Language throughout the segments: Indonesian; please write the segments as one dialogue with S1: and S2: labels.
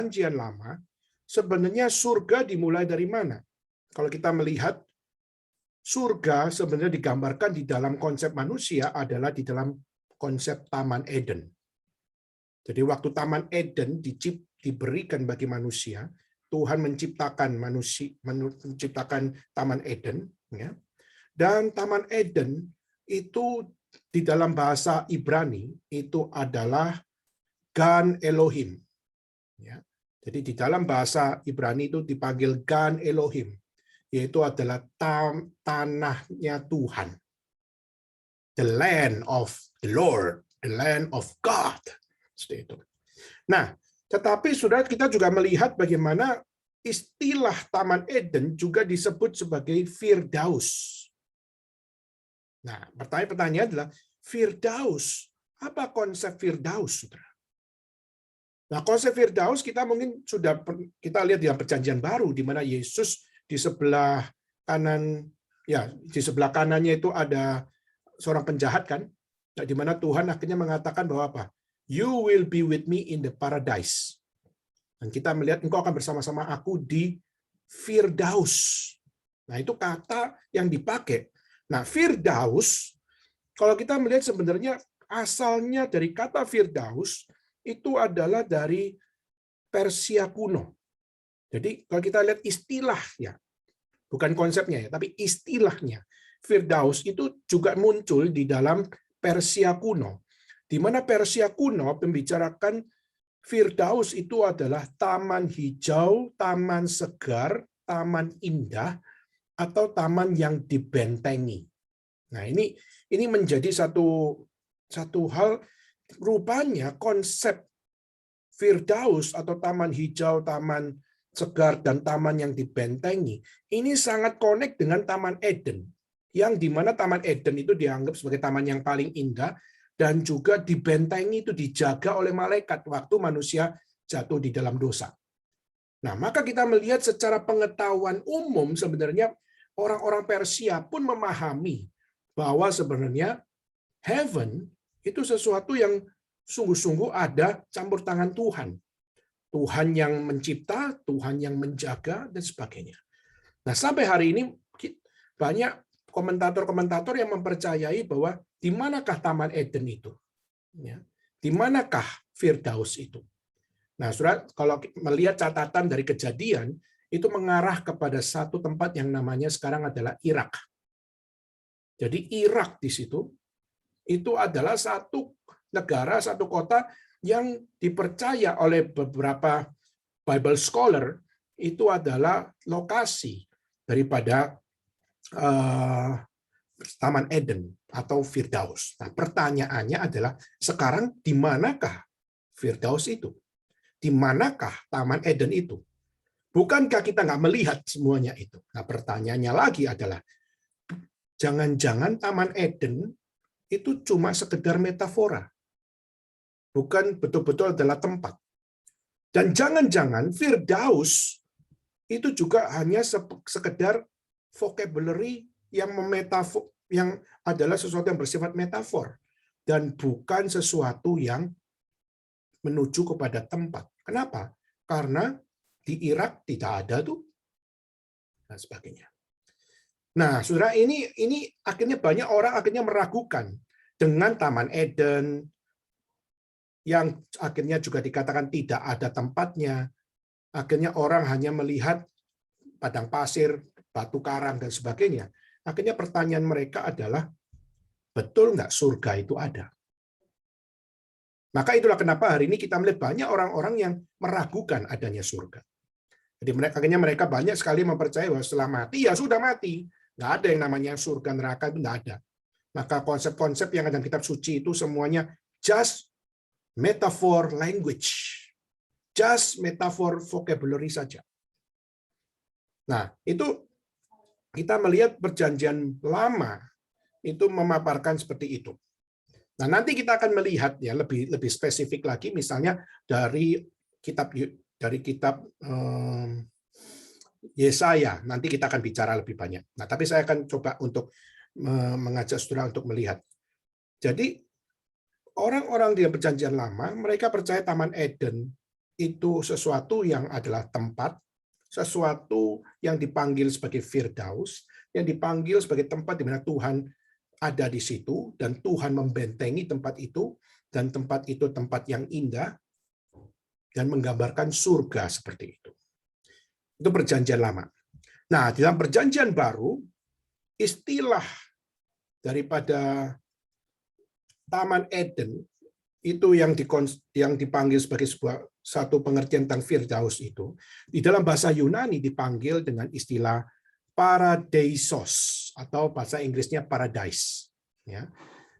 S1: Perjanjian Lama, sebenarnya surga dimulai dari mana? Kalau kita melihat surga sebenarnya digambarkan di dalam konsep manusia adalah di dalam konsep Taman Eden. Jadi waktu Taman Eden diberikan bagi manusia, Tuhan menciptakan manusia, menciptakan Taman Eden, ya. Dan Taman Eden itu di dalam bahasa Ibrani itu adalah Gan Elohim. Ya. Jadi di dalam bahasa Ibrani itu dipanggil Gan Elohim, yaitu adalah tanahnya Tuhan. The land of the Lord, the land of God. Seperti itu. Nah, tetapi saudara, kita juga melihat bagaimana istilah Taman Eden juga disebut sebagai Firdaus. Nah, pertanyaan adalah Firdaus. Apa konsep Firdaus, saudara? Nah, konsep Firdaus kita mungkin sudah kita lihat di dalam Perjanjian Baru, di mana Yesus di sebelah kanan, ya di sebelah kanannya itu ada seorang penjahat kan, nah, di mana Tuhan akhirnya mengatakan bahwa apa? You will be with me in the paradise. Dan kita melihat engkau akan bersama-sama aku di Firdaus. Nah, itu kata yang dipakai. Nah, Firdaus, kalau kita melihat sebenarnya asalnya dari kata Firdaus itu adalah dari Persia kuno. Jadi kalau kita lihat istilahnya, bukan konsepnya ya, tapi istilahnya, Firdaus itu juga muncul di dalam Persia kuno. Di mana Persia kuno membicarakan Firdaus itu adalah taman hijau, taman segar, taman indah, atau taman yang dibentengi. Nah, ini menjadi satu hal, rupanya konsep Firdaus atau taman hijau, taman segar, dan taman yang dibentengi ini sangat connect dengan Taman Eden, yang dimana Taman Eden itu dianggap sebagai taman yang paling indah dan juga dibentengi, itu dijaga oleh malaikat waktu manusia jatuh di dalam dosa. Nah, maka kita melihat secara pengetahuan umum sebenarnya orang-orang Persia pun memahami bahwa sebenarnya heaven itu sesuatu yang sungguh-sungguh ada campur tangan Tuhan. Tuhan yang mencipta, Tuhan yang menjaga, dan sebagainya. Nah, sampai hari ini banyak komentator-komentator yang mempercayai bahwa di manakah Taman Eden itu? Ya, di manakah Firdaus itu? Nah, saudara, kalau melihat catatan dari Kejadian, itu mengarah kepada satu tempat yang namanya sekarang adalah Irak. Jadi Irak di situ, itu adalah satu negara, satu kota yang dipercaya oleh beberapa Bible scholar itu adalah lokasi daripada Taman Eden atau Firdaus. Nah, pertanyaannya adalah sekarang di manakah Firdaus itu? Di manakah Taman Eden itu? Bukankah kita nggak melihat semuanya itu? Nah, pertanyaannya lagi adalah jangan-jangan Taman Eden itu cuma sekedar metafora, bukan betul-betul adalah tempat. Dan jangan-jangan Firdaus itu juga hanya sekedar vocabulary yang yang adalah sesuatu yang bersifat metafor dan bukan sesuatu yang menuju kepada tempat. Kenapa? Karena di Irak tidak ada tuh dan sebagainya. Nah, saudara, ini akhirnya banyak orang akhirnya meragukan dengan Taman Eden yang akhirnya juga dikatakan tidak ada tempatnya. Akhirnya orang hanya melihat padang pasir, batu karang, dan sebagainya. Akhirnya pertanyaan mereka adalah, betul nggak surga itu ada? Maka itulah kenapa hari ini kita melihat banyak orang-orang yang meragukan adanya surga. Jadi akhirnya mereka banyak sekali mempercayai bahwa setelah mati, ya sudah mati. Nggak ada yang namanya surga, neraka, itu nggak ada. Maka konsep-konsep yang ada dalam kitab suci itu semuanya just metaphor language. Just metaphor vocabulary saja. Nah, itu kita melihat Perjanjian Lama itu memaparkan seperti itu. Nah, nanti kita akan melihat ya lebih spesifik lagi, misalnya dari kitab Yesaya. Nanti kita akan bicara lebih banyak. Nah, tapi saya akan coba untuk mengajak saudara untuk melihat. Jadi orang-orang di Perjanjian Lama mereka percaya Taman Eden itu sesuatu yang adalah tempat, sesuatu yang dipanggil sebagai Firdaus, yang dipanggil sebagai tempat di mana Tuhan ada di situ, dan Tuhan membentengi tempat itu, dan tempat itu tempat yang indah, dan menggambarkan surga seperti itu. Itu perjanjian lama. Nah, dalam perjanjian baru, istilah daripada Taman Eden itu yang dipanggil sebagai satu pengertian tentang Firdaus itu, di dalam bahasa Yunani dipanggil dengan istilah paradeisos, atau bahasa Inggrisnya paradise. Ya.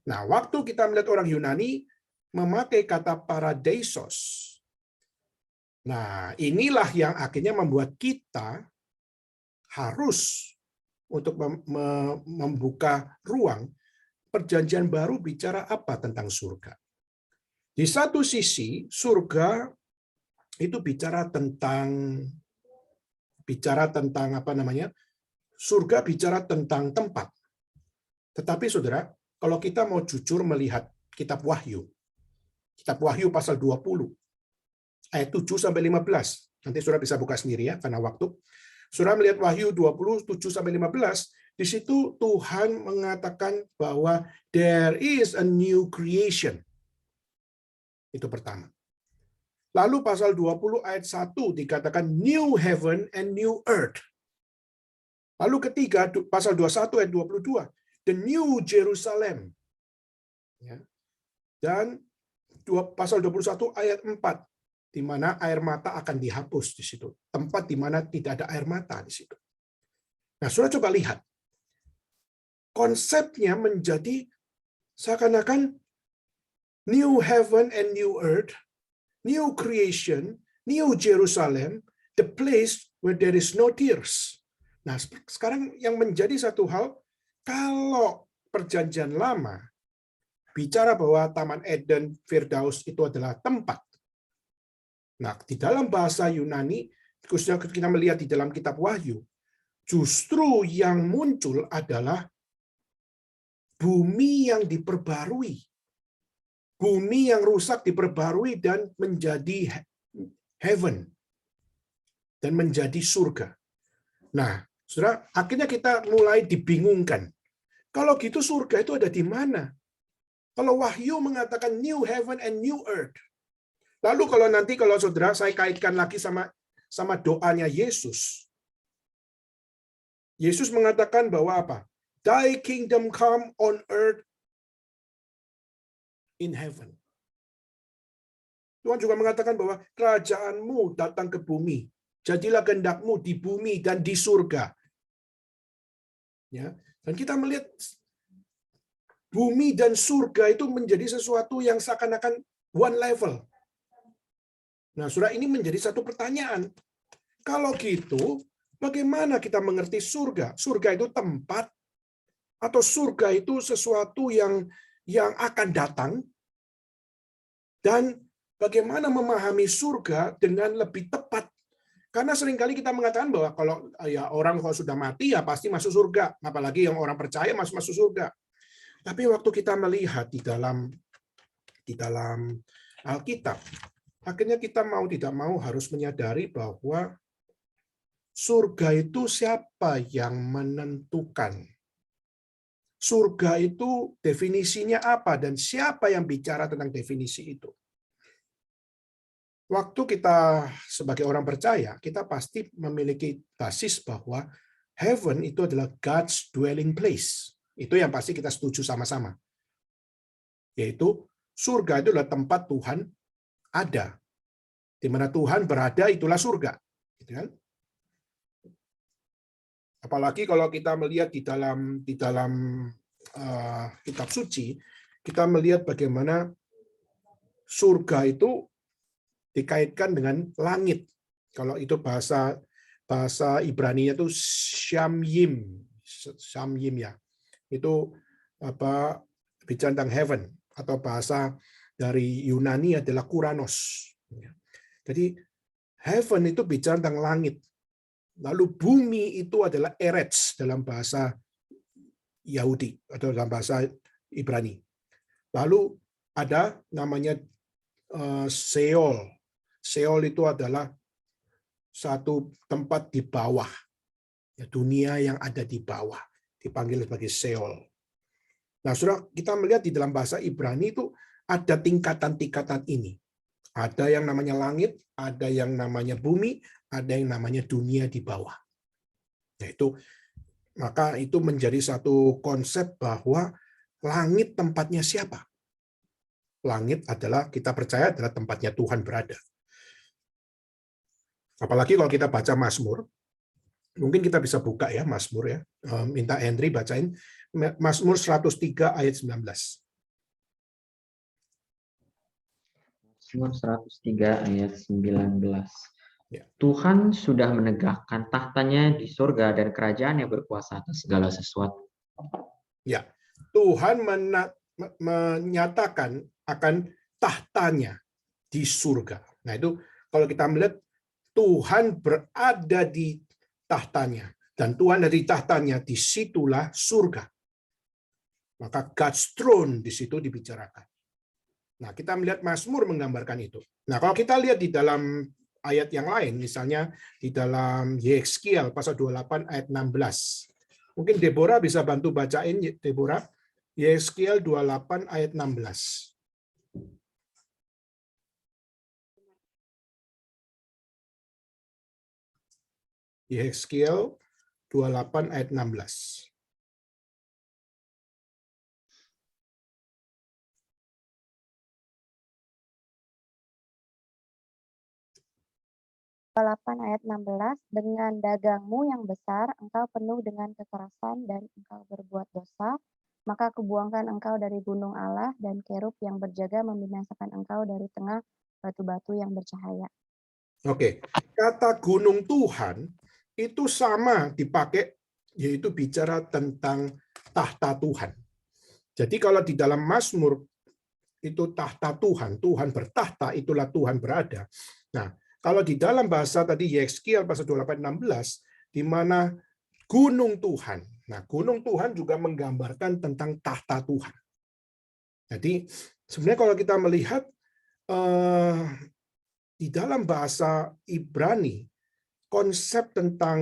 S1: Nah, waktu kita melihat orang Yunani memakai kata paradeisos, nah inilah yang akhirnya membuat kita harus untuk membuka ruang. Perjanjian baru bicara apa tentang surga? Di satu sisi, surga itu bicara tentang apa namanya? Surga bicara tentang tempat. Tetapi Saudara, kalau kita mau jujur melihat kitab Wahyu pasal 20 ayat 7 sampai 15. Nanti Saudara bisa buka sendiri ya karena waktu. Saudara melihat Wahyu 20 7 sampai 15, di situ Tuhan mengatakan bahwa there is a new creation. Itu pertama. Lalu pasal 20 ayat 1 dikatakan new heaven and new earth. Lalu ketiga, pasal 21 ayat 22, the new Jerusalem. Ya. Dan pasal 21 ayat 4, di mana air mata akan dihapus di situ. Tempat di mana tidak ada air mata di situ. Nah, Saudara coba lihat. Konsepnya menjadi seakan-akan new heaven and new earth, new creation, new Jerusalem, the place where there is no tears. Nah, sekarang yang menjadi satu hal, kalau perjanjian lama bicara bahwa Taman Eden, Firdaus itu adalah tempat. Nah, di dalam bahasa Yunani, khususnya kita melihat di dalam kitab Wahyu, justru yang muncul adalah bumi yang diperbarui. Bumi yang rusak diperbarui dan menjadi heaven. Dan menjadi surga. Nah, Saudara, akhirnya kita mulai dibingungkan. Kalau gitu surga itu ada di mana? Kalau Wahyu mengatakan new heaven and new earth. Lalu kalau Saudara saya kaitkan lagi sama doanya Yesus. Yesus mengatakan bahwa apa? Thy kingdom come on earth in heaven. Tuhan juga mengatakan bahwa kerajaanmu datang ke bumi. Jadilah kehendakmu di bumi dan di surga. Ya, dan kita melihat bumi dan surga itu menjadi sesuatu yang seakan-akan one level. Nah, Saudara, ini menjadi satu pertanyaan. Kalau gitu, bagaimana kita mengerti surga? Surga itu tempat atau surga itu sesuatu yang akan datang? Dan bagaimana memahami surga dengan lebih tepat? Karena seringkali kita mengatakan bahwa kalau ya orang kalau sudah mati ya pasti masuk surga, apalagi yang orang percaya masuk surga. Tapi waktu kita melihat di dalam Alkitab, akhirnya kita mau tidak mau harus menyadari bahwa surga itu siapa yang menentukan? Surga itu definisinya apa dan siapa yang bicara tentang definisi itu? Waktu kita sebagai orang percaya, kita pasti memiliki basis bahwa heaven itu adalah God's dwelling place. Itu yang pasti kita setuju sama-sama. Yaitu surga itu adalah tempat Tuhan ada. Di mana Tuhan berada itulah surga. Gitu kan? Apalagi kalau kita melihat di dalam kitab suci, kita melihat bagaimana surga itu dikaitkan dengan langit. Kalau itu bahasa Ibrani-nya itu Shamyim ya. Itu apa bicara tentang heaven, atau bahasa dari Yunani adalah Kuranos. Jadi heaven itu bicara tentang langit. Lalu bumi itu adalah Eretz dalam bahasa Yahudi atau dalam bahasa Ibrani. Lalu ada namanya Seol. Seol itu adalah satu tempat di bawah, ya, dunia yang ada di bawah, dipanggil sebagai Seol. Nah, saudara, kita melihat di dalam bahasa Ibrani itu ada tingkatan-tingkatan ini. Ada yang namanya langit, ada yang namanya bumi, ada yang namanya dunia di bawah. Yaitu, maka itu menjadi satu konsep bahwa langit tempatnya siapa? Langit adalah, kita percaya adalah tempatnya Tuhan berada. Apalagi kalau kita baca Mazmur, mungkin kita bisa buka ya Mazmur ya. Minta Henry bacain Mazmur 103 ayat 19.
S2: Mazmur 103 ayat 19.
S1: Ya.
S2: Tuhan sudah menegakkan tahtanya di surga dan kerajaannya berkuasa atas segala sesuatu.
S1: Ya, Tuhan menyatakan akan tahtanya di surga. Nah itu kalau kita melihat Tuhan berada di tahtanya, dan Tuhan dari tahtanya, disitulah surga. Maka God's throne di situ dibicarakan. Nah, kita melihat Mazmur menggambarkan itu. Nah, kalau kita lihat di dalam ayat yang lain, misalnya di dalam Yehezkiel pasal 28 ayat 16. Mungkin Deborah bisa bantu bacain, Deborah. Yehezkiel 28 ayat 16. Yehezkiel 28 ayat 16.
S3: Ayat 16, dengan dagangmu yang besar, engkau penuh dengan kekerasan dan engkau berbuat dosa, maka kubuangkan engkau dari gunung Allah dan kerub yang berjaga membinasakan engkau dari tengah batu-batu yang bercahaya.
S1: Oke, kata gunung Tuhan itu sama dipakai, yaitu bicara tentang tahta Tuhan. Jadi kalau di dalam Mazmur itu tahta Tuhan, Tuhan bertahta, itulah Tuhan berada. Nah, kalau di dalam bahasa tadi Yehezkiel pasal 28:16, di mana gunung Tuhan. Nah, gunung Tuhan juga menggambarkan tentang tahta Tuhan. Jadi, sebenarnya kalau kita melihat di dalam bahasa Ibrani, konsep tentang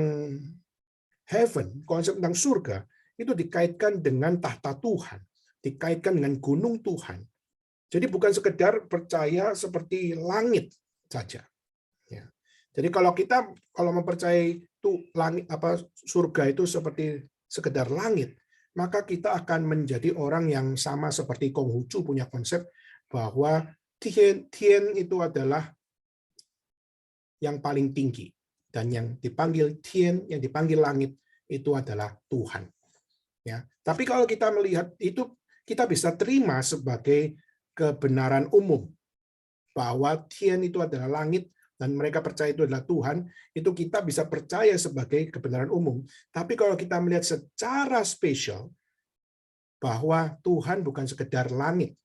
S1: heaven, konsep tentang surga, itu dikaitkan dengan tahta Tuhan, dikaitkan dengan gunung Tuhan. Jadi bukan sekedar percaya seperti langit saja. Ya. Jadi kalau kita mempercayai itu langit surga itu seperti sekedar langit, maka kita akan menjadi orang yang sama seperti Konghucu punya konsep bahwa Tien itu adalah yang paling tinggi, dan yang dipanggil Tien, yang dipanggil langit itu adalah Tuhan. Ya. Tapi kalau kita melihat itu, kita bisa terima sebagai kebenaran umum bahwa Tien itu adalah langit dan mereka percaya itu adalah Tuhan, itu kita bisa percaya sebagai kebenaran umum. Tapi kalau kita melihat secara spesial bahwa Tuhan bukan sekedar langit,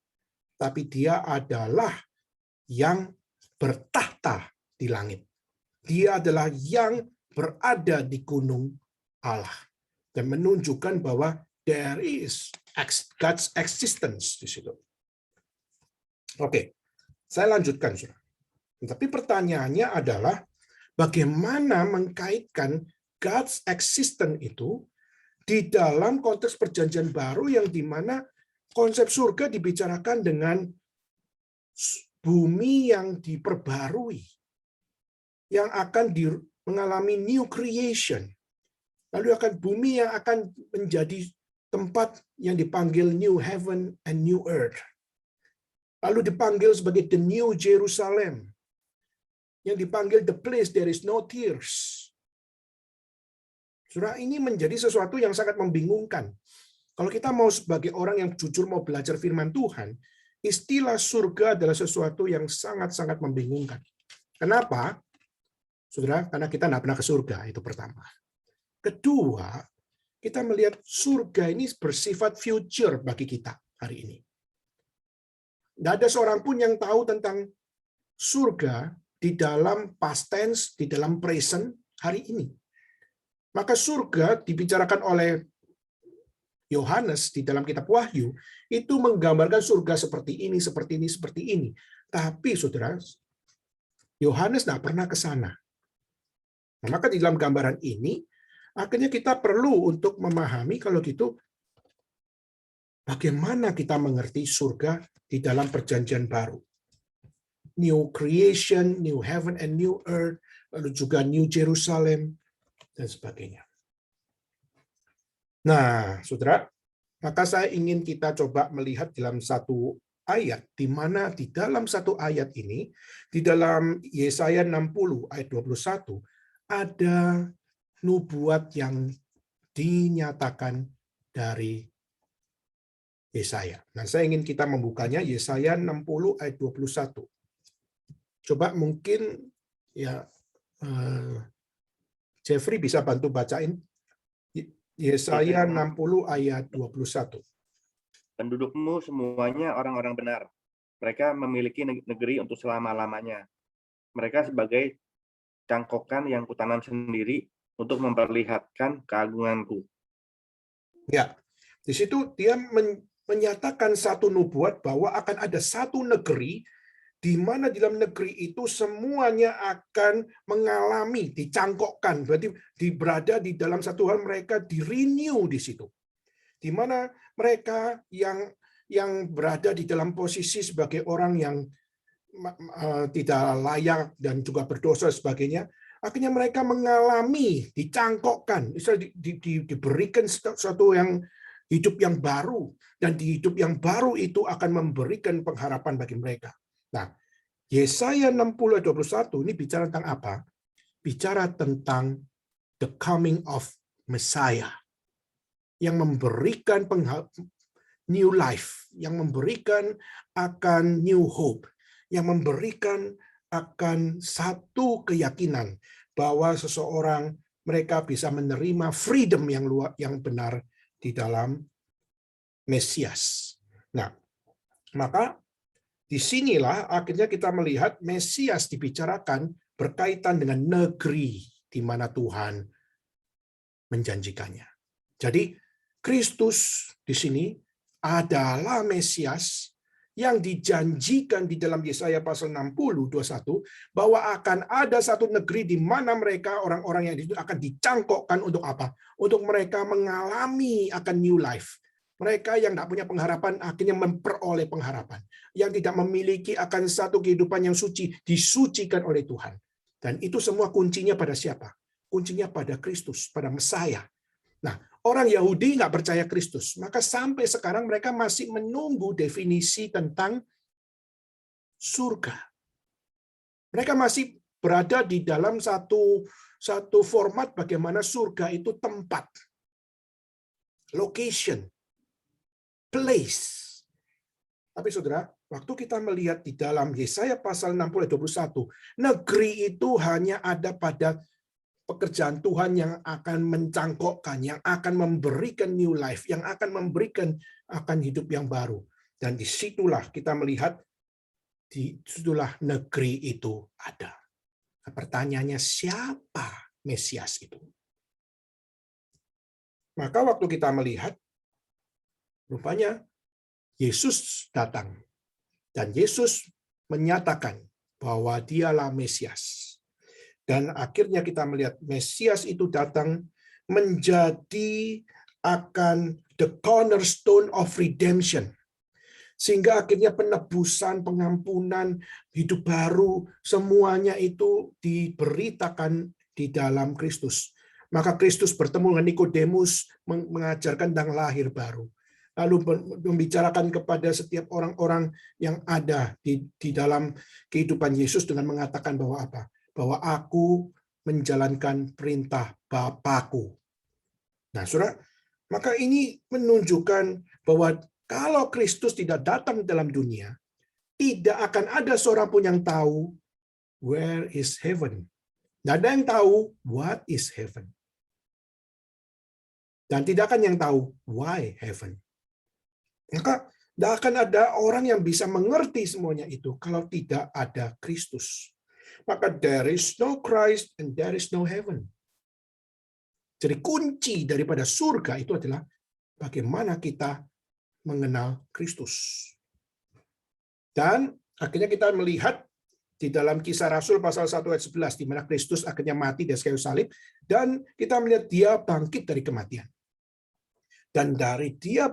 S1: tapi dia adalah yang bertahta di langit. Dia adalah yang berada di gunung Allah dan menunjukkan bahwa there is God's existence di situ. Oke, saya lanjutkan, saudara. Tapi pertanyaannya adalah bagaimana mengkaitkan God's existence itu di dalam konteks perjanjian baru yang di mana konsep surga dibicarakan dengan bumi yang diperbarui, yang akan mengalami new creation. Lalu akan bumi yang akan menjadi tempat yang dipanggil new heaven and new earth. Lalu dipanggil sebagai the new Jerusalem, yang dipanggil the place there is no tears. Saudara, ini menjadi sesuatu yang sangat membingungkan. Kalau kita mau sebagai orang yang jujur mau belajar firman Tuhan, istilah surga adalah sesuatu yang sangat-sangat membingungkan. Kenapa? Saudara, karena kita tidak pernah ke surga, itu pertama. Kedua, kita melihat surga ini bersifat future bagi kita hari ini. Tidak ada seorang pun yang tahu tentang surga di dalam past tense, di dalam present hari ini. Maka surga dibicarakan oleh Yohanes di dalam kitab Wahyu, itu menggambarkan surga seperti ini, seperti ini, seperti ini. Tapi saudara, Yohanes tidak pernah ke sana. Nah, maka di dalam gambaran ini, akhirnya kita perlu untuk memahami kalau gitu, bagaimana kita mengerti surga di dalam perjanjian baru. New creation, new heaven and new earth, lalu juga New Jerusalem, dan sebagainya. Nah, saudara, maka saya ingin kita coba melihat dalam satu ayat, di mana di dalam satu ayat ini, di dalam Yesaya 60 ayat 21, ada nubuat yang dinyatakan dari Yesaya. Nah, saya ingin kita membukanya Yesaya 60 ayat 21. Coba mungkin ya Jeffrey bisa bantu bacain Yesaya 60 ayat 21.
S4: Pendudukmu semuanya orang-orang benar. Mereka memiliki negeri untuk selama-lamanya. Mereka sebagai cangkokan yang kutanam sendiri untuk memperlihatkan keagunganku.
S1: Ya, di situ dia menyatakan satu nubuat bahwa akan ada satu negeri di mana di dalam negeri itu semuanya akan mengalami, dicangkokkan, berarti berada di dalam satu hal, mereka di-renew di situ. Di mana mereka yang berada di dalam posisi sebagai orang yang tidak layak dan juga berdosa sebagainya, akhirnya mereka mengalami, dicangkokkan, diberikan suatu yang hidup yang baru, dan di hidup yang baru itu akan memberikan pengharapan bagi mereka. Nah, Yesaya 60 ayat 21 ini bicara tentang apa? Bicara tentang the coming of Messiah yang memberikan new life, yang memberikan akan new hope, yang memberikan akan satu keyakinan bahwa seseorang mereka bisa menerima freedom yang benar di dalam Mesias. Nah, maka disinilah akhirnya kita melihat Mesias dibicarakan berkaitan dengan negeri di mana Tuhan menjanjikannya. Jadi Kristus di sini adalah Mesias yang dijanjikan di dalam Yesaya pasal 60, 21, bahwa akan ada satu negeri di mana mereka, orang-orang yang itu akan dicangkokkan untuk apa? Untuk mereka mengalami akan new life. Mereka yang tidak punya pengharapan akhirnya memperoleh pengharapan. Yang tidak memiliki akan satu kehidupan yang suci, disucikan oleh Tuhan. Dan itu semua kuncinya pada siapa? Kuncinya pada Kristus, pada Mesias. Nah, orang Yahudi nggak percaya Kristus, maka sampai sekarang mereka masih menunggu definisi tentang surga. Mereka masih berada di dalam satu format bagaimana surga itu tempat, location, place. Tapi saudara, waktu kita melihat di dalam Yesaya pasal 60 ayat 21, negeri itu hanya ada pada pekerjaan Tuhan yang akan mencangkokkan, yang akan memberikan new life, yang akan memberikan akan hidup yang baru. Dan disitulah kita melihat, disitulah negeri itu ada. Nah, pertanyaannya, siapa Mesias itu? Maka waktu kita melihat, rupanya Yesus datang. Dan Yesus menyatakan bahwa dialah Mesias. Dan akhirnya kita melihat Mesias itu datang menjadi akan the cornerstone of redemption. Sehingga akhirnya penebusan, pengampunan, hidup baru, semuanya itu diberitakan di dalam Kristus. Maka Kristus bertemu dengan Nikodemus, mengajarkan tentang lahir baru. Lalu membicarakan kepada setiap orang-orang yang ada di dalam kehidupan Yesus dengan mengatakan bahwa apa? Bahwa aku menjalankan perintah Bapakku. Nah, saudara, maka ini menunjukkan bahwa kalau Kristus tidak datang dalam dunia, tidak akan ada seorang pun yang tahu where is heaven. Tidak ada yang tahu what is heaven. Dan tidak akan yang tahu why heaven. Maka tidak akan ada orang yang bisa mengerti semuanya itu kalau tidak ada Kristus. Maka there is no Christ and there is no heaven. Jadi kunci daripada surga itu adalah bagaimana kita mengenal Kristus. Dan akhirnya kita melihat di dalam Kisah Rasul pasal 1 ayat 11, di mana Kristus akhirnya mati di kayu salib, dan kita melihat dia bangkit dari kematian. Dan dari dia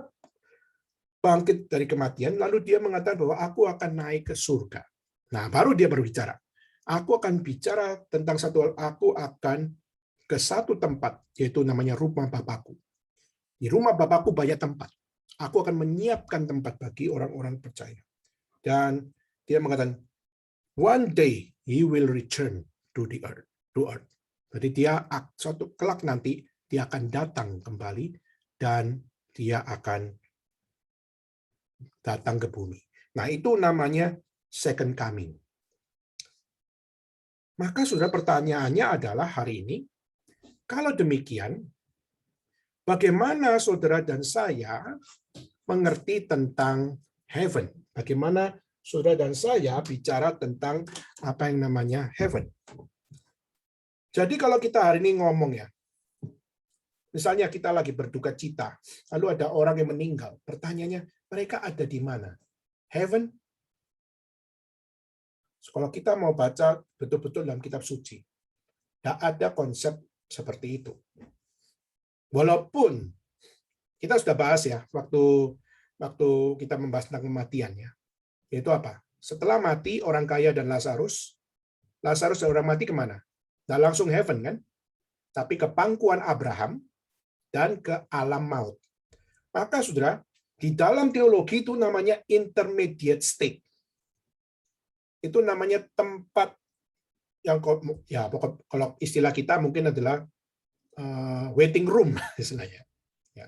S1: bangkit dari kematian, lalu dia mengatakan bahwa aku akan naik ke surga. Nah, baru dia berbicara. Aku akan bicara tentang satu hal, aku akan ke satu tempat, yaitu namanya rumah Bapakku. Di rumah Bapakku banyak tempat. Aku akan menyiapkan tempat bagi orang-orang percaya. Dan dia mengatakan, one day he will return to the earth. Jadi dia suatu kelak nanti dia akan datang kembali dan dia akan datang ke bumi. Nah, itu namanya second coming. Maka sudah pertanyaannya adalah hari ini, kalau demikian, bagaimana saudara dan saya mengerti tentang heaven? Bagaimana saudara dan saya bicara tentang apa yang namanya heaven? Jadi kalau kita hari ini ngomong ya, misalnya kita lagi berduka cita, lalu ada orang yang meninggal, pertanyaannya, mereka ada di mana? Heaven? Kalau kita mau baca betul-betul dalam kitab suci, tidak ada konsep seperti itu. Walaupun kita sudah bahas ya, waktu kita membahas tentang kematian ya, yaitu apa? Setelah mati orang kaya dan Lazarus dan orang mati kemana? Nah, langsung heaven kan? Tapi ke pangkuan Abraham dan ke alam maut. Maka saudara, di dalam teologi itu namanya intermediate state. Itu namanya tempat yang ya kalau istilah kita mungkin adalah waiting room istilahnya. Ya.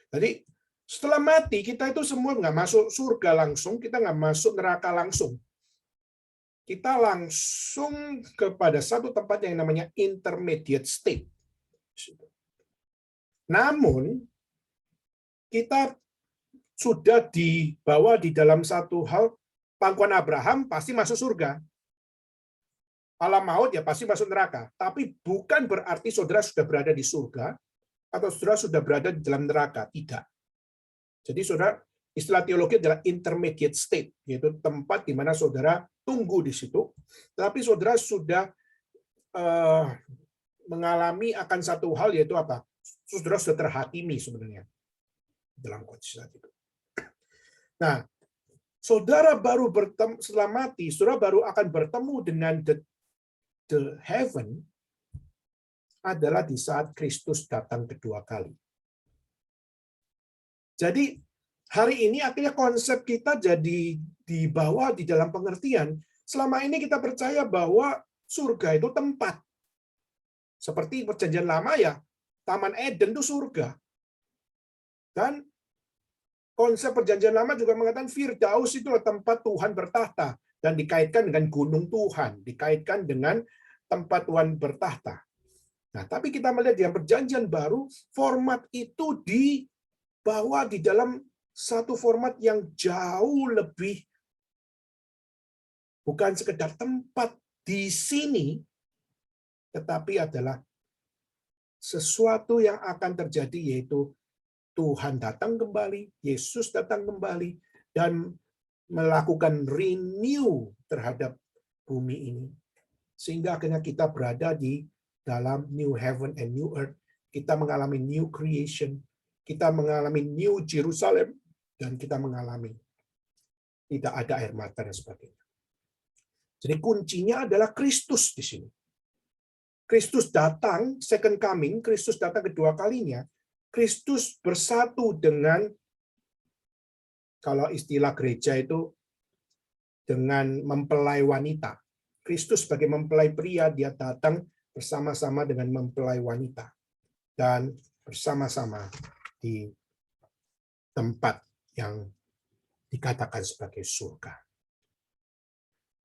S1: Jadi setelah mati kita itu semua nggak masuk surga langsung, kita nggak masuk neraka langsung. Kita langsung kepada satu tempat yang namanya intermediate state. Namun kita sudah dibawa di dalam satu hal, pangkuan Abraham pasti masuk surga. Alam maut ya pasti masuk neraka. Tapi bukan berarti saudara sudah berada di surga atau saudara sudah berada di dalam neraka. Tidak. Jadi saudara, istilah teologi adalah intermediate state, yaitu tempat di mana saudara tunggu di situ, tapi saudara sudah mengalami akan satu hal, yaitu apa? Saudara sudah terhakimi sebenarnya dalam kondisi itu. Nah, saudara baru setelah mati, saudara baru akan bertemu dengan the heaven adalah di saat Kristus datang kedua kali. Jadi hari ini akhirnya konsep kita jadi dibawa di dalam pengertian. Selama ini kita percaya bahwa surga itu tempat. Seperti perjanjian lama ya, Taman Eden itu surga. Dan konsep perjanjian lama juga mengatakan Firdaus itu tempat Tuhan bertahta. Dan dikaitkan dengan gunung Tuhan, dikaitkan dengan tempat Tuhan bertahta. Nah, tapi kita melihat di perjanjian baru, format itu dibawa di dalam satu format yang jauh lebih, bukan sekedar tempat di sini, tetapi adalah sesuatu yang akan terjadi, yaitu Tuhan datang kembali, Yesus datang kembali, dan melakukan renew terhadap bumi ini. Sehingga akhirnya kita berada di dalam new heaven and new earth. Kita mengalami new creation. Kita mengalami new Jerusalem. Dan kita mengalami tidak ada air mata dan sebagainya. Jadi kuncinya adalah Kristus di sini. Kristus datang, second coming, Kristus datang kedua kalinya. Kristus bersatu dengan, kalau istilah gereja itu, dengan mempelai wanita. Kristus sebagai mempelai pria, dia datang bersama-sama dengan mempelai wanita. Dan bersama-sama di tempat yang dikatakan sebagai surga.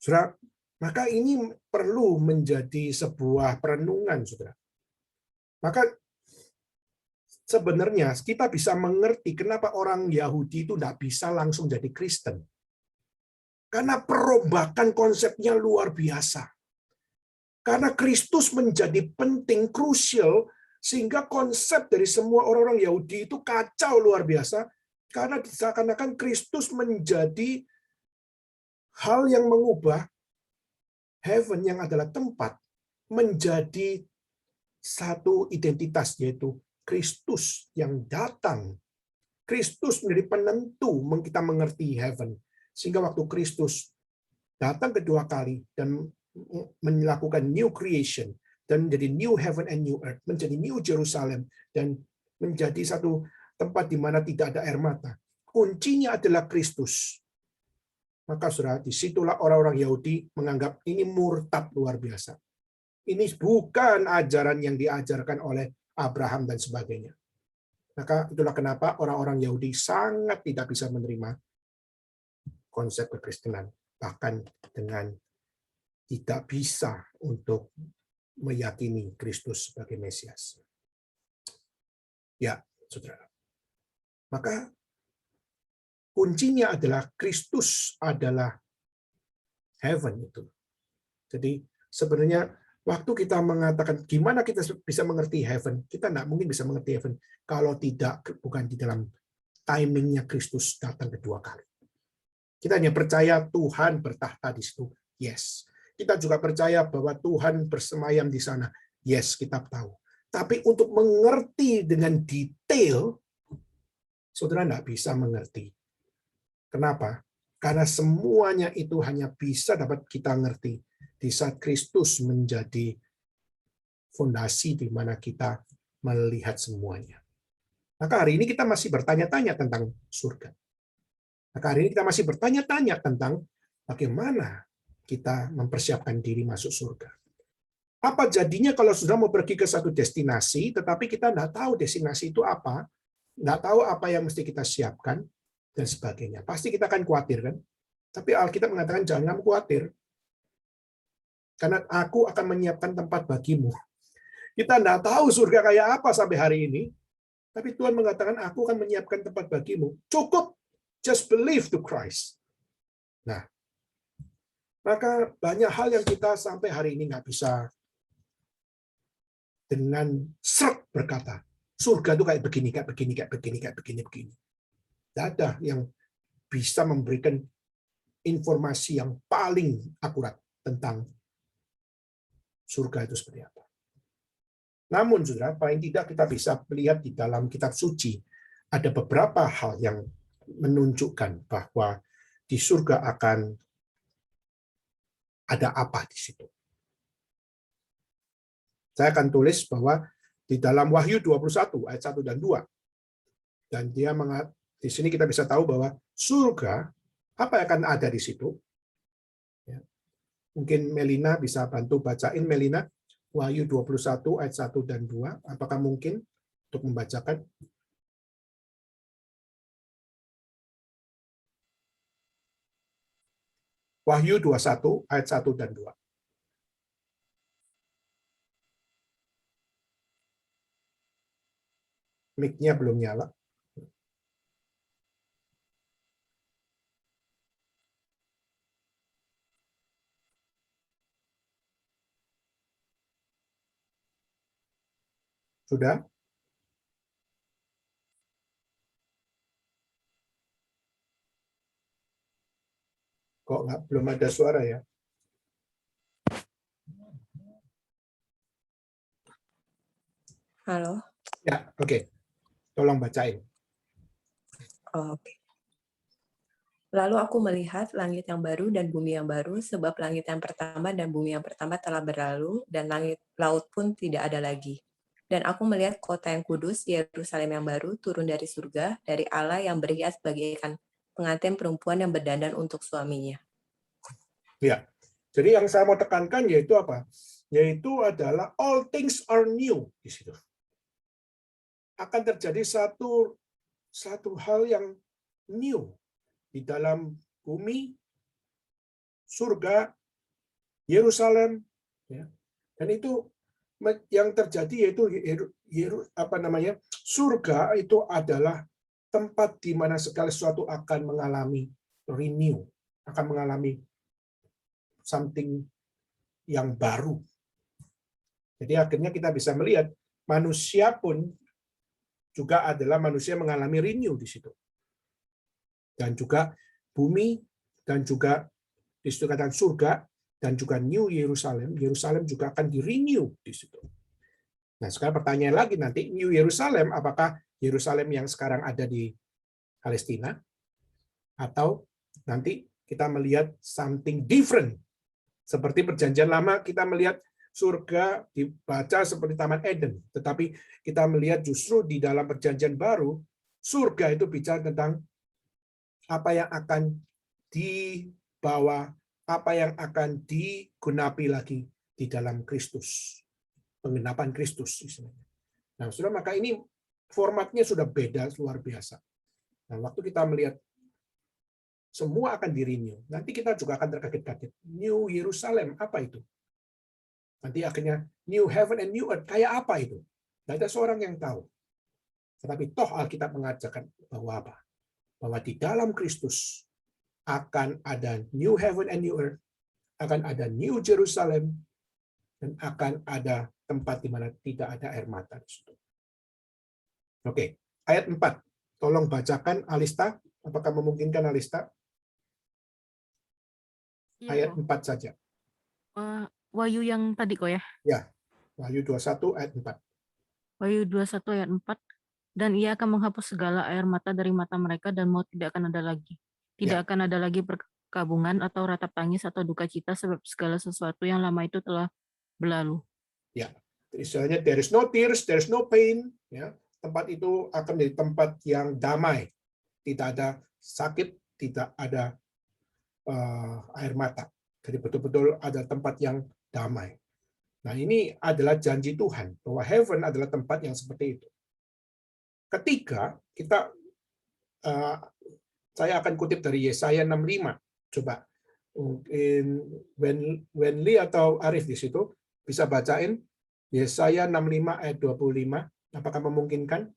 S1: Saudara, maka ini perlu menjadi sebuah perenungan, saudara. Maka sebenarnya kita bisa mengerti kenapa orang Yahudi itu tidak bisa langsung jadi Kristen. Karena perombakan konsepnya luar biasa. Karena Kristus menjadi penting, krusial, sehingga konsep dari semua orang-orang Yahudi itu kacau luar biasa. Karena seakan-akan Kristus menjadi hal yang mengubah heaven yang adalah tempat menjadi satu identitas, yaitu Kristus yang datang. Kristus menjadi penentu kita mengerti heaven. Sehingga waktu Kristus datang kedua kali dan melakukan new creation, dan menjadi new heaven and new earth, menjadi new Jerusalem, dan menjadi satu tempat di mana tidak ada air mata. Kuncinya adalah Kristus. Maka saudara, disitulah orang-orang Yahudi menganggap ini murtad luar biasa. Ini bukan ajaran yang diajarkan oleh Abraham dan sebagainya. Maka itulah kenapa orang-orang Yahudi sangat tidak bisa menerima konsep kekristenan. Bahkan dengan tidak bisa untuk meyakini Kristus sebagai Mesias. Ya, saudara. Maka kuncinya adalah Kristus adalah heaven itu. Jadi sebenarnya waktu kita mengatakan gimana kita bisa mengerti heaven, kita tidak mungkin bisa mengerti heaven kalau bukan di dalam timingnya Kristus datang kedua kali. Kita hanya percaya Tuhan bertahta di situ. Yes. Kita juga percaya bahwa Tuhan bersemayam di sana. Yes, kita tahu. Tapi untuk mengerti dengan detail, saudara tidak bisa mengerti. Kenapa? Karena semuanya itu hanya bisa dapat kita ngerti di saat Kristus menjadi fondasi di mana kita melihat semuanya. Maka hari ini kita masih bertanya-tanya tentang surga. Maka hari ini kita masih bertanya-tanya tentang bagaimana kita mempersiapkan diri masuk surga. Apa jadinya kalau sudah mau pergi ke satu destinasi, tetapi kita tidak tahu destinasi itu apa, tidak tahu apa yang mesti kita siapkan, dan sebagainya. Pasti kita akan khawatir, kan? Tapi Alkitab mengatakan jangan kamu khawatir, karena aku akan menyiapkan tempat bagimu. Kita tidak tahu surga kayak apa sampai hari ini, tapi Tuhan mengatakan aku akan menyiapkan tempat bagimu. Cukup, just believe to Christ. Nah, maka banyak hal yang kita sampai hari ini nggak bisa dengan seret berkata, surga itu kayak begini, kayak begini, kayak begini, kayak begini, begini. Tidak ada yang bisa memberikan informasi yang paling akurat tentang surga itu seperti apa. Namun, saudara, paling tidak kita bisa melihat di dalam kitab suci ada beberapa hal yang menunjukkan bahwa di surga akan ada apa di situ. Saya akan tulis bahwa di dalam Wahyu 21 ayat 1 dan 2. Dan di sini kita bisa tahu bahwa surga apa yang akan ada di situ. Ya. Mungkin Melina bisa bantu bacain, Melina, Wahyu 21 ayat 1 dan 2. Apakah mungkin untuk membacakan? Wahyu 21 ayat 1 dan 2. Mic-nya belum nyala. Sudah? Kok belum ada suara ya?
S5: Halo.
S1: Ya, oke. Tolong bacain.
S5: Oke. Lalu aku melihat langit yang baru dan bumi yang baru, sebab langit yang pertama dan bumi yang pertama telah berlalu, dan laut pun tidak ada lagi. Dan aku melihat kota yang kudus, Yerusalem yang baru, turun dari surga, dari Allah yang berhias bagaikan pengantin perempuan yang berdandan untuk suaminya.
S1: Ya, jadi yang saya mau tekankan yaitu apa? Yaitu adalah all things are new di situ. Akan terjadi satu hal yang new di dalam bumi, surga, Yerusalem, ya. Dan itu yang terjadi yaitu surga itu adalah tempat di mana segala sesuatu akan mengalami renew, akan mengalami something yang baru. Jadi akhirnya kita bisa melihat manusia pun juga adalah manusia mengalami renew di situ. Dan juga bumi, dan juga di situ katakan surga, dan juga New Yerusalem, Yerusalem juga akan di-renew di situ. Nah, sekarang pertanyaan lagi nanti, New Yerusalem, apakah Yerusalem yang sekarang ada di Palestina? Atau nanti kita melihat something different. Seperti perjanjian lama, kita melihat surga dibaca seperti Taman Eden. Tetapi kita melihat justru di dalam perjanjian baru, surga itu bicara tentang apa yang akan dibawa, apa yang akan digunapi lagi di dalam Kristus. Penggenapan Kristus istilahnya. Nah, sudah maka ini formatnya sudah beda luar biasa. Nah, waktu kita melihat semua akan di-renew, nanti kita juga akan terkaget-kaget. New Yerusalem, apa itu? Nanti akhirnya New Heaven and New Earth, kayak apa itu? Tidak ada seorang yang tahu. Tetapi toh Alkitab mengajarkan bahwa apa? Bahwa di dalam Kristus akan ada New Heaven and New Earth, akan ada New Jerusalem, dan akan ada tempat di mana tidak ada air mata di situ. Oke, ayat 4. Tolong bacakan Alista. Apakah memungkinkan Alista? Ayat 4 saja.
S6: Wahyu yang tadi kok ya?
S1: Ya, Wahyu 21 ayat 4.
S6: Wahyu 21 ayat 4. Dan ia akan menghapus segala air mata dari mata mereka dan maut tidak akan ada lagi. Tidak akan ada lagi perkabungan atau ratap tangis atau duka cita sebab segala sesuatu yang lama itu telah berlalu.
S1: Ya, istilahnya there is no tears, there is no pain. Ya, tempat itu akan menjadi tempat yang damai. Tidak ada sakit, tidak ada air mata. Jadi betul-betul ada tempat yang damai. Nah, ini adalah janji Tuhan bahwa heaven adalah tempat yang seperti itu. Ketika kita, saya akan kutip dari Yesaya 65. Coba, mungkin Wenli atau Arif di situ bisa bacain Yesaya 65 ayat 25. Apakah memungkinkan?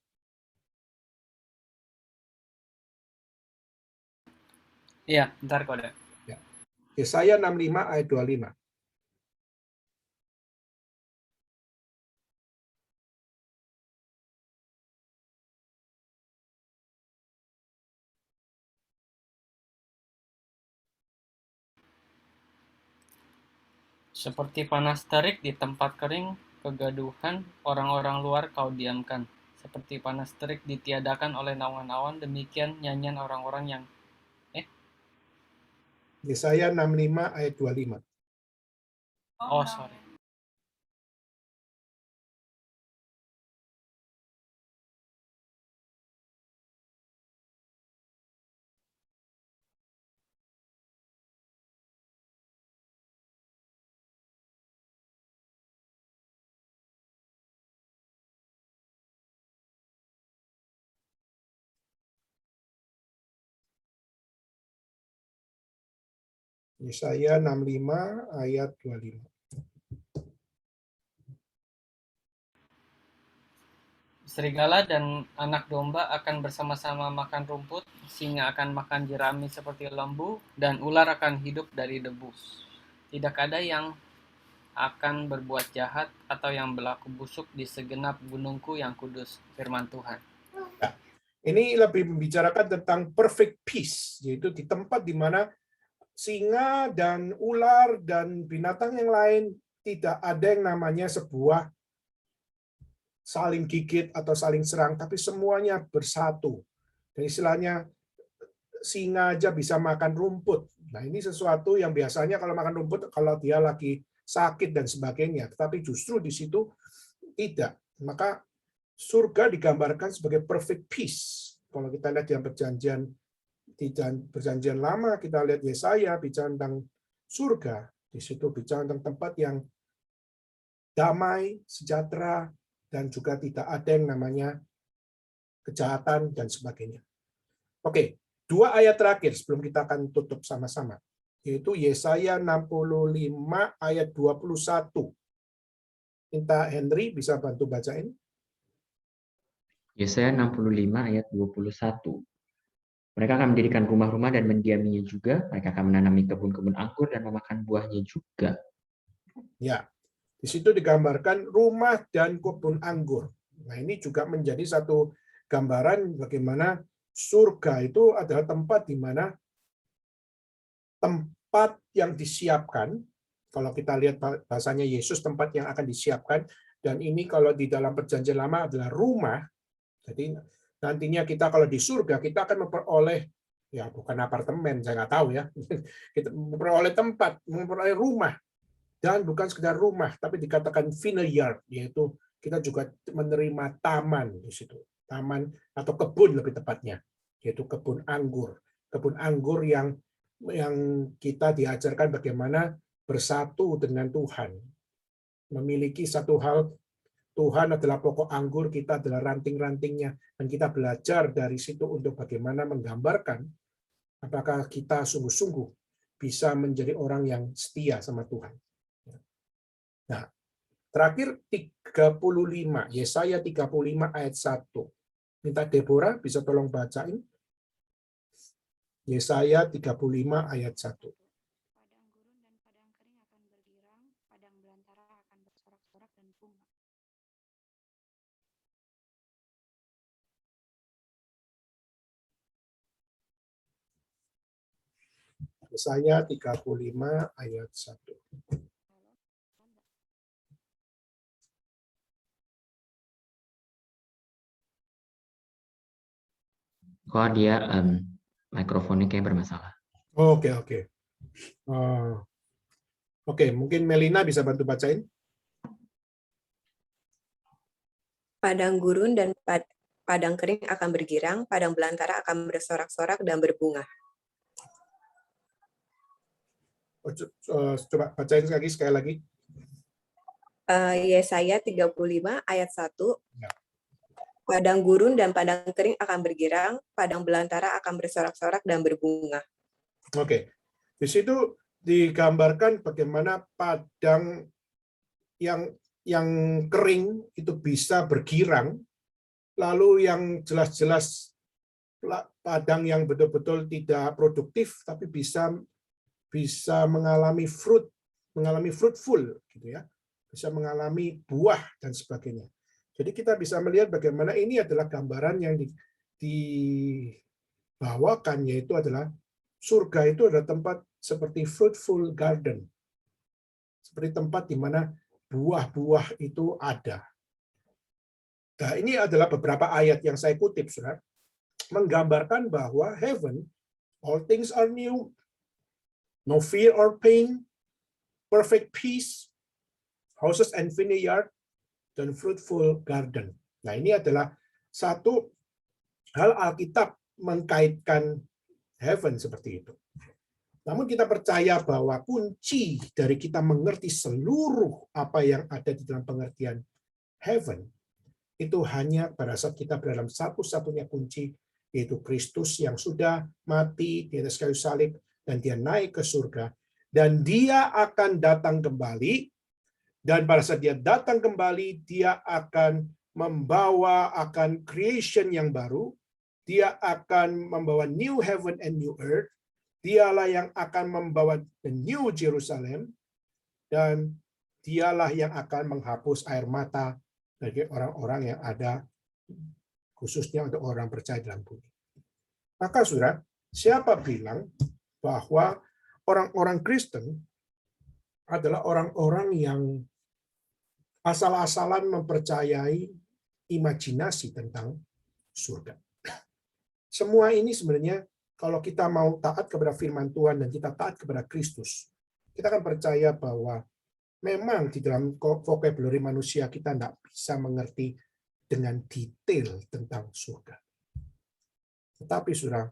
S7: Iya, bentar kok ada.
S1: Ya. Yesaya 65 ayat 25.
S7: Seperti panas terik di tempat kering, kegaduhan orang-orang luar kau diamkan. Seperti panas terik ditiadakan oleh awan-awan, demikian nyanyian orang-orang yang
S1: Yesaya 65 ayat 25.
S7: Oh, sorry.
S1: Yesaya 65 ayat 25.
S7: Serigala dan anak domba akan bersama-sama makan rumput, singa akan makan jerami seperti lembu, dan ular akan hidup dari debu. Tidak ada yang akan berbuat jahat atau yang berlaku busuk di segenap gunungku yang kudus, firman Tuhan.
S1: Nah, ini lebih membicarakan tentang perfect peace, yaitu di tempat di mana singa dan ular dan binatang yang lain tidak ada yang namanya sebuah saling gigit atau saling serang, tapi semuanya bersatu. Dan istilahnya singa aja bisa makan rumput. Nah, ini sesuatu yang biasanya kalau makan rumput kalau dia lagi sakit dan sebagainya, tetapi justru di situ tidak. Maka surga digambarkan sebagai perfect peace. Kalau kita lihat dalam perjanjian lama, kita lihat Yesaya bicara tentang surga, di situ bicara tentang tempat yang damai, sejahtera, dan juga tidak ada yang namanya kejahatan dan sebagainya. Oke, 2 ayat terakhir sebelum kita akan tutup sama-sama, yaitu Yesaya 65 ayat 21. Minta Henry bisa bantu bacain.
S2: Yesaya 65 ayat 21. Mereka akan mendirikan rumah-rumah dan mendiaminya juga. Mereka akan menanami kebun-kebun anggur dan memakan buahnya juga.
S1: Ya, di situ digambarkan rumah dan kebun anggur. Nah, ini juga menjadi satu gambaran bagaimana surga itu adalah tempat di mana tempat yang disiapkan Kalau kita lihat bahasanya Yesus, tempat yang akan disiapkan, dan ini kalau di dalam Perjanjian Lama adalah rumah. Jadi nantinya kita kalau di surga, kita akan memperoleh, ya bukan apartemen, saya nggak tahu ya, kita memperoleh tempat, memperoleh rumah, dan bukan sekedar rumah, tapi dikatakan vineyard, yaitu kita juga menerima taman di situ, taman atau kebun lebih tepatnya, yaitu kebun anggur yang kita diajarkan bagaimana bersatu dengan Tuhan, memiliki satu hal. Tuhan adalah pokok anggur, kita adalah ranting-rantingnya, dan kita belajar dari situ untuk bagaimana menggambarkan apakah kita sungguh-sungguh bisa menjadi orang yang setia sama Tuhan. Nah, terakhir 35, Yesaya 35 ayat 1. Minta Deborah bisa tolong bacain. Yesaya 35 ayat 1.
S8: Padang gurun dan padang kering akan bergirang, padang belantara akan bersorak-sorak dan bunga.
S1: Yesaya 35 ayat 1.
S2: Kok dia mikrofonnya kayak bermasalah.
S1: Oke. Oke, mungkin Melina bisa bantu bacain.
S5: Padang gurun dan padang kering akan bergirang, padang belantara akan bersorak-sorak dan berbunga.
S1: Coba bacain sekali lagi.
S5: Yesaya 35 ayat 1.
S1: Ya.
S5: Padang gurun dan padang kering akan bergirang, padang belantara akan bersorak-sorak dan berbunga.
S1: Oke. Di situ digambarkan bagaimana padang yang kering itu bisa bergirang, lalu yang jelas-jelas padang yang betul-betul tidak produktif tapi bisa mengalami fruitful gitu ya. Bisa mengalami buah dan sebagainya. Jadi kita bisa melihat bagaimana ini adalah gambaran yang dibawakan, yaitu adalah surga itu adalah tempat seperti fruitful garden. Seperti tempat di mana buah-buah itu ada. Nah, ini adalah beberapa ayat yang saya kutip, Saudara, menggambarkan bahwa heaven, all things are new, no fear or pain, perfect peace, houses and vineyard, dan fruitful garden. Nah, ini adalah satu hal Alkitab mengkaitkan heaven seperti itu. Namun kita percaya bahwa kunci dari kita mengerti seluruh apa yang ada di dalam pengertian heaven itu hanya pada saat kita berada dalam satu-satunya kunci, yaitu Kristus yang sudah mati di atas kayu salib dan dia naik ke surga dan dia akan datang kembali. Dan pada saat dia datang kembali, dia akan membawa creation yang baru. Dia akan membawa new heaven and new earth. Dialah yang akan membawa the new Jerusalem. Dan dialah yang akan menghapus air mata bagi orang-orang yang ada, khususnya untuk orang percaya dalam bumi. Maka saudara, siapa bilang bahwa orang-orang Kristen adalah orang-orang yang asal-asalan mempercayai imajinasi tentang surga. Semua ini sebenarnya kalau kita mau taat kepada firman Tuhan dan kita taat kepada Kristus, kita akan percaya bahwa memang di dalam vocabulary manusia kita tidak bisa mengerti dengan detail tentang surga. Tetapi saudara,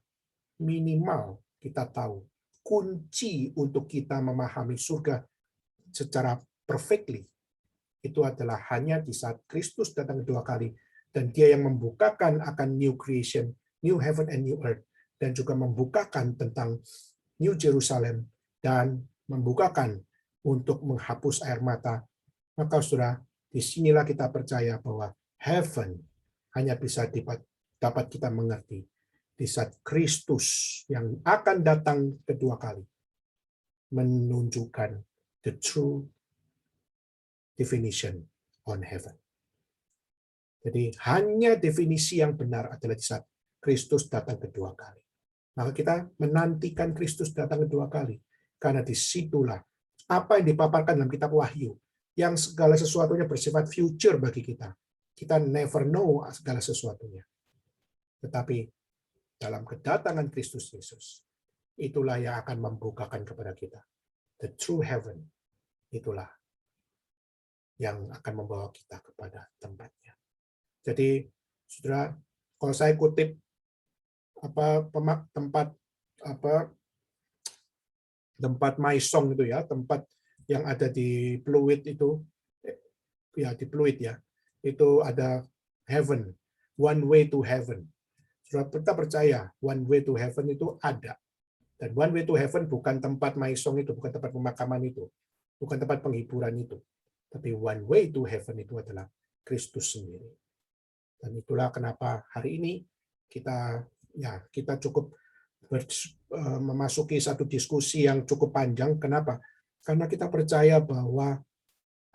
S1: minimal kita tahu kunci untuk kita memahami surga secara perfectly itu adalah hanya di saat Kristus datang kedua kali dan dia yang membukakan akan new creation, new heaven and new earth, dan juga membukakan tentang New Jerusalem dan membukakan untuk menghapus air mata. Maka saudara, disinilah kita percaya bahwa heaven hanya bisa dapat kita mengerti di saat Kristus yang akan datang kedua kali menunjukkan the true definition on heaven. Jadi hanya definisi yang benar adalah di saat Kristus datang kedua kali. Maka kita menantikan Kristus datang kedua kali. Karena disitulah apa yang dipaparkan dalam kitab Wahyu, yang segala sesuatunya bersifat future bagi kita. Kita never know segala sesuatunya. Tetapi dalam kedatangan Kristus Yesus, itulah yang akan membukakan kepada kita. The true heaven, itulah yang akan membawa kita kepada tempatnya. Jadi, saudara, kalau saya kutip tempat Maisong itu ya, tempat yang ada di Pluit itu, ya di Pluit ya, itu ada heaven, one way to heaven. Saudara, kita percaya one way to heaven itu ada. Dan one way to heaven bukan tempat Maisong itu, bukan tempat pemakaman itu, bukan tempat penghiburan itu. Tapi one way to heaven itu adalah Kristus sendiri. Dan itulah kenapa hari ini kita cukup memasuki satu diskusi yang cukup panjang. Kenapa? Karena kita percaya bahwa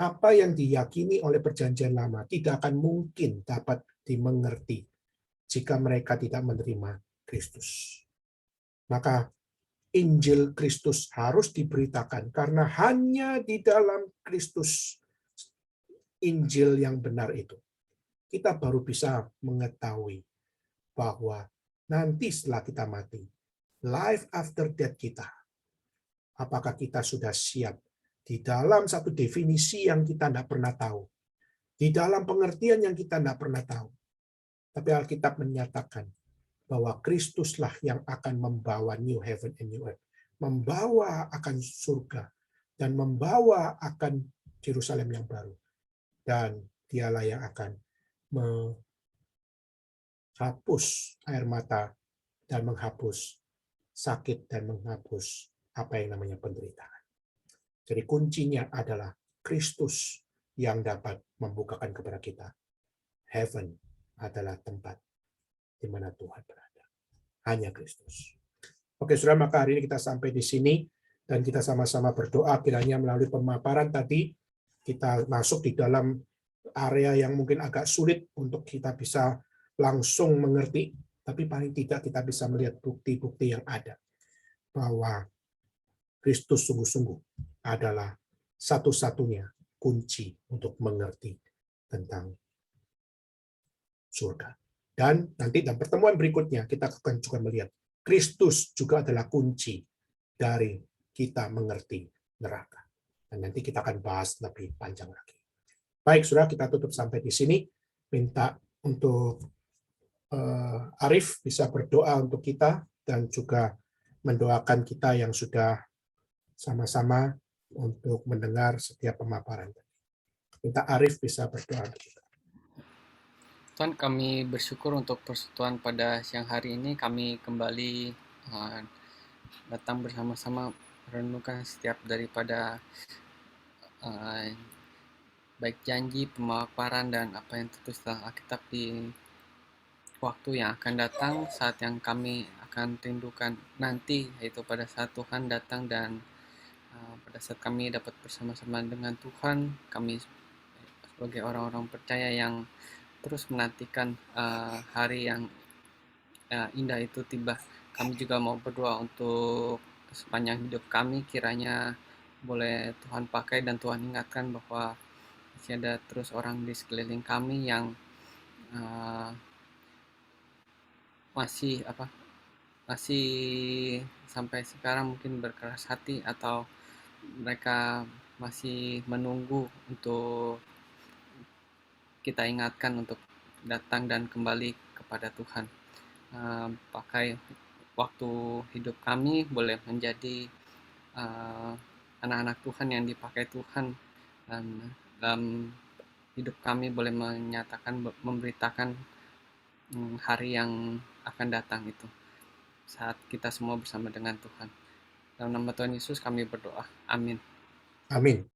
S1: apa yang diyakini oleh Perjanjian Lama tidak akan mungkin dapat dimengerti jika mereka tidak menerima Kristus. Maka Injil Kristus harus diberitakan karena hanya di dalam Kristus, Injil yang benar itu, kita baru bisa mengetahui bahwa nanti setelah kita mati, life after death kita, apakah kita sudah siap di dalam satu definisi yang kita tidak pernah tahu, di dalam pengertian yang kita tidak pernah tahu. Tapi Alkitab menyatakan bahwa Kristuslah yang akan membawa new heaven and new earth, membawa akan surga, dan membawa akan Yerusalem yang baru. Dan dialah yang akan menghapus air mata dan menghapus sakit dan menghapus apa yang namanya penderitaan. Jadi kuncinya adalah Kristus yang dapat membukakan kepada kita. Heaven adalah tempat di mana Tuhan berada. Hanya Kristus. Oke, saudara, maka hari ini kita sampai di sini dan kita sama-sama berdoa kiranya melalui pemaparan tadi kita masuk di dalam area yang mungkin agak sulit untuk kita bisa langsung mengerti, tapi paling tidak kita bisa melihat bukti-bukti yang ada bahwa Kristus sungguh-sungguh adalah satu-satunya kunci untuk mengerti tentang surga. Dan nanti dalam pertemuan berikutnya kita akan juga melihat Kristus juga adalah kunci dari kita mengerti neraka. Dan nanti kita akan bahas lebih panjang lagi. Baik, saudara, kita tutup sampai di sini. Minta untuk Arif bisa berdoa untuk kita dan juga mendoakan kita yang sudah sama-sama untuk mendengar setiap pemaparan. Minta Arif bisa berdoa untuk kita.
S7: Tuhan, kami bersyukur untuk persekutuan pada siang hari ini. Kami kembali datang bersama-sama merenungkan setiap daripada baik janji, pemaparan, dan apa yang tertulis dalam Alkitab di waktu yang akan datang, saat yang kami akan rindukan nanti, yaitu pada saat Tuhan datang dan pada saat kami dapat bersama-sama dengan Tuhan, kami sebagai orang-orang percaya yang terus menantikan hari yang indah itu tiba. Kami juga mau berdoa untuk sepanjang hidup kami, kiranya boleh Tuhan pakai dan Tuhan ingatkan bahwa masih ada terus orang di sekeliling kami yang masih sampai sekarang mungkin berkeras hati, atau mereka masih menunggu untuk kita ingatkan untuk datang dan kembali kepada Tuhan. Pakai waktu hidup kami boleh menjadi anak-anak Tuhan yang dipakai Tuhan, dan dalam hidup kami boleh menyatakan, memberitakan hari yang akan datang itu, saat kita semua bersama dengan Tuhan. Dalam nama Tuhan Yesus kami berdoa. Amin.
S1: Amin.